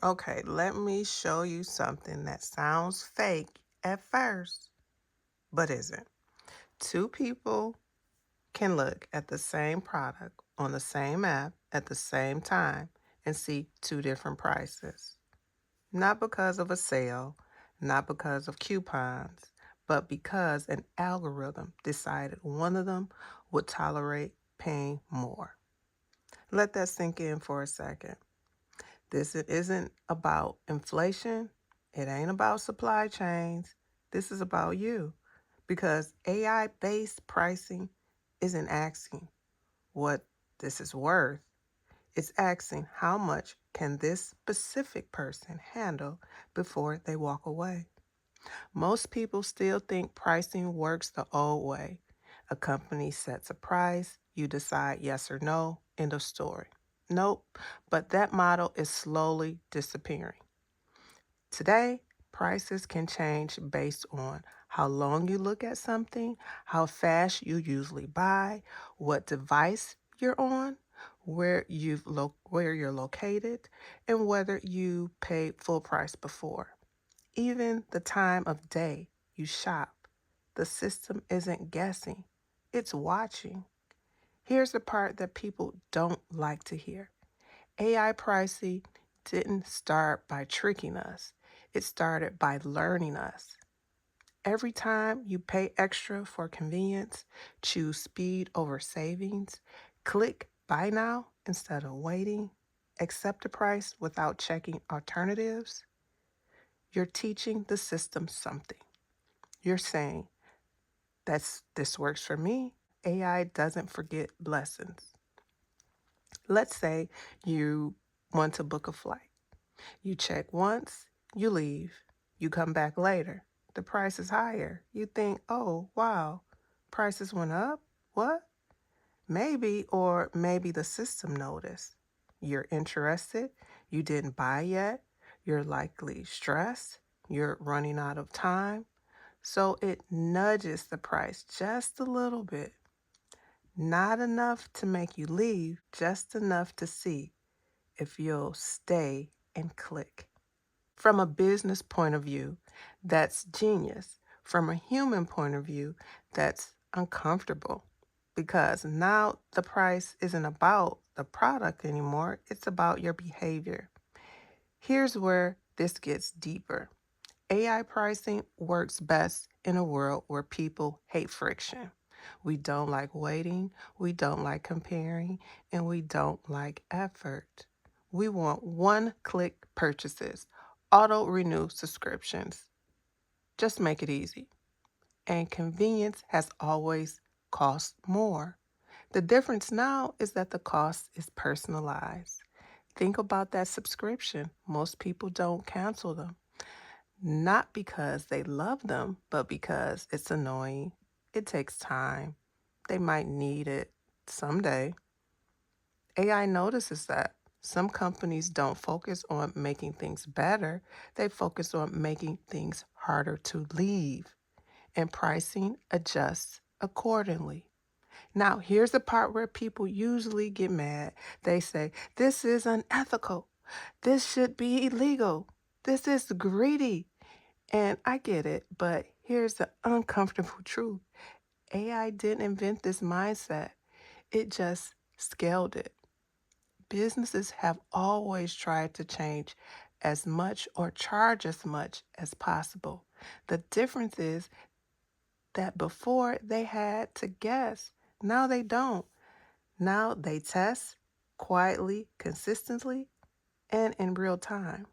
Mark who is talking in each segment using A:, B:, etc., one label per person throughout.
A: Okay, let me show you something that sounds fake at first, but isn't. Two people can look at the same product on the same app at the same time and see two different prices. Not because of a sale, not because of coupons, but because an algorithm decided one of them would tolerate paying more. Let that sink in for a second. This isn't about inflation. It ain't about supply chains. This is about you. Because AI based pricing isn't asking what this is worth. It's asking how much can this specific person handle before they walk away. Most people still think pricing works the old way. A company sets a price, you decide yes or no, end of story. Nope, but that model is slowly disappearing. Today, prices can change based on how long you look at something, how fast you usually buy, what device you're on, where you're located, and whether you paid full price before. Even the time of day you shop. The system isn't guessing, it's watching. Here's the part that people don't like to hear. AI pricing didn't start by tricking us, it started by learning us. Every time you pay extra for convenience, choose speed over savings, click buy now instead of waiting, accept a price without checking alternatives, you're teaching the system something. You're saying, this works for me. AI doesn't forget lessons. Let's say you want to book a flight. You check once, you leave, you come back later. The price is higher. You think, oh, wow, prices went up? What? Maybe, or maybe the system noticed. You're interested, you didn't buy yet, you're likely stressed, you're running out of time. So it nudges the price just a little bit. Not enough to make you leave, just enough to see if you'll stay and click. From a business point of view, that's genius. From a human point of view, that's uncomfortable because now the price isn't about the product anymore, it's about your behavior. Here's where this gets deeper. AI pricing works best in a world where people hate friction. We don't like waiting, we don't like comparing, and we don't like effort. We want one click purchases, auto renew subscriptions. Just make it easy. And convenience has always cost more. The difference now is that the cost is personalized. Think about that subscription. Most people don't cancel them. Not because they love them, but because it's annoying. It takes time. They might need it someday. AI notices that. Some companies don't focus on making things better, they focus on making things harder to leave, and pricing adjusts accordingly. Now, here's the part where people usually get mad. They say, this is unethical. This should be illegal. This is greedy. And I get it, but here's the uncomfortable truth. AI didn't invent this mindset, it just scaled it. Businesses have always tried to change as much or charge as much as possible. The difference is that before they had to guess, now they don't. Now they test quietly, consistently, and in real time.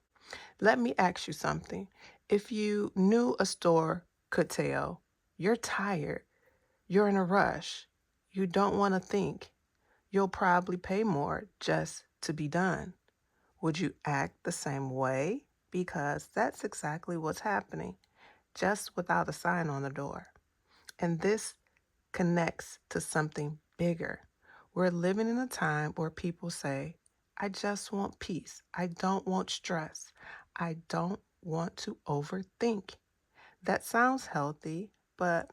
A: Let me ask you something. If you knew a store could tell, you're tired, you're in a rush, you don't want to think, you'll probably pay more just to be done. Would you act the same way? Because that's exactly what's happening, just without a sign on the door. And this connects to something bigger. We're living in a time where people say, I just want peace. I don't want stress. I don't want to overthink. That sounds healthy, but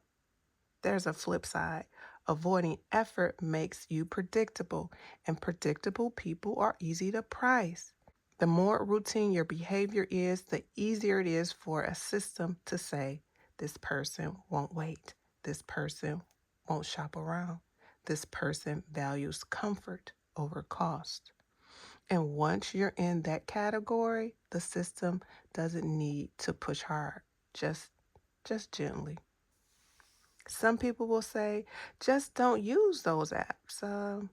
A: there's a flip side. Avoiding effort makes you predictable, and predictable people are easy to price. The more routine your behavior is, the easier it is for a system to say, this person won't wait. This person won't shop around. This person values comfort over cost. And once you're in that category, the system doesn't need to push hard, just gently. Some people will say, just don't use those apps.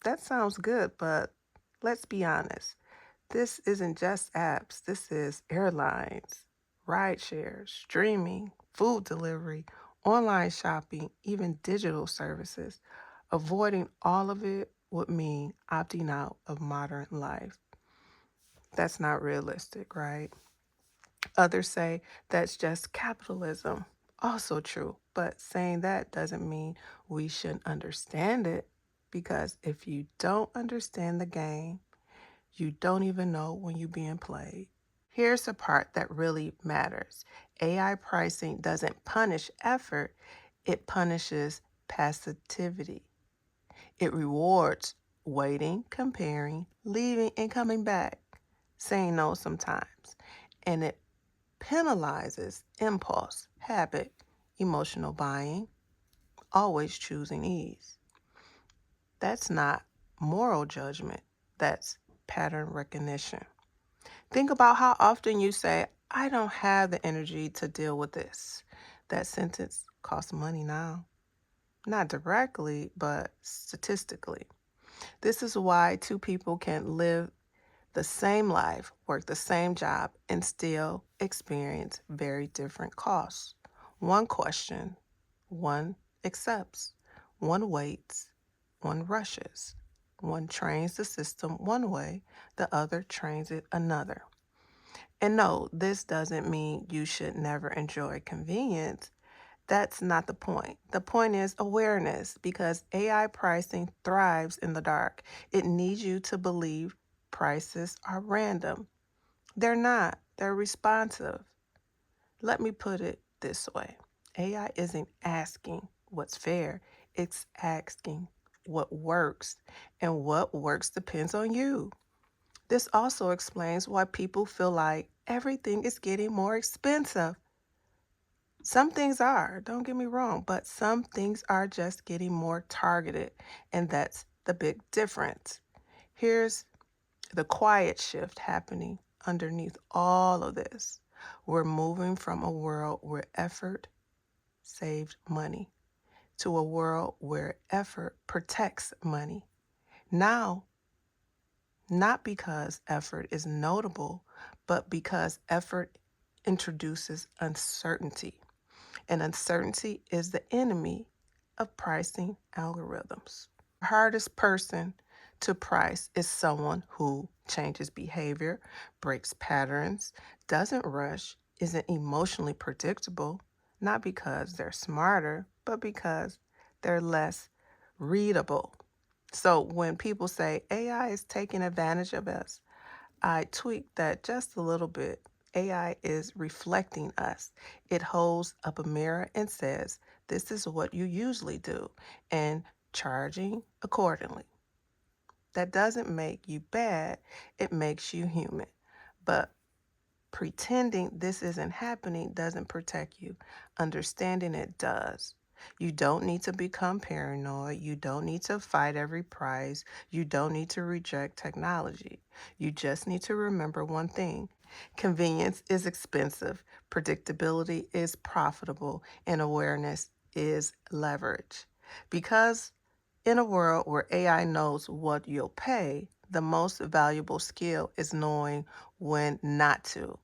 A: That sounds good, but let's be honest. This isn't just apps. This is airlines, rideshare, streaming, food delivery, online shopping, even digital services. Avoiding all of it would mean opting out of modern life. That's not realistic, right? Others say that's just capitalism. Also true, but saying that doesn't mean we shouldn't understand it, because if you don't understand the game, you don't even know when you're being played. Here's the part that really matters. AI pricing doesn't punish effort, it punishes passivity. It rewards waiting, comparing, leaving, and coming back, saying no sometimes. And it penalizes impulse, habit, emotional buying, always choosing ease. That's not moral judgment, that's pattern recognition. Think about how often you say, I don't have the energy to deal with this. That sentence costs money now. Not directly, but statistically. This is why two people can live the same life, work the same job, and still experience very different costs. One question, one accepts, one waits, one rushes. One trains the system one way, the other trains it another. And no, this doesn't mean you should never enjoy convenience. That's not the point. The point is awareness, because AI pricing thrives in the dark. It needs you to believe prices are random. They're not, they're responsive. Let me put it this way: AI isn't asking what's fair, it's asking what works, and what works depends on you. This also explains why people feel like everything is getting more expensive. Some things are, don't get me wrong, but some things are just getting more targeted, and that's the big difference. Here's the quiet shift happening underneath all of this. We're moving from a world where effort saved money to a world where effort protects money. Now, not because effort is notable, but because effort introduces uncertainty. And uncertainty is the enemy of pricing algorithms. The hardest person to price is someone who changes behavior, breaks patterns, doesn't rush, isn't emotionally predictable, not because they're smarter, but because they're less readable. So when people say AI is taking advantage of us, I tweak that just a little bit. AI is reflecting us. It holds up a mirror and says, this is what you usually do, and charging accordingly. That doesn't make you bad, it makes you human. But pretending this isn't happening doesn't protect you. Understanding it does. You don't need to become paranoid. You don't need to fight every price. You don't need to reject technology. You just need to remember one thing: convenience is expensive, predictability is profitable, and awareness is leverage. Because in a world where AI knows what you'll pay, the most valuable skill is knowing when not to.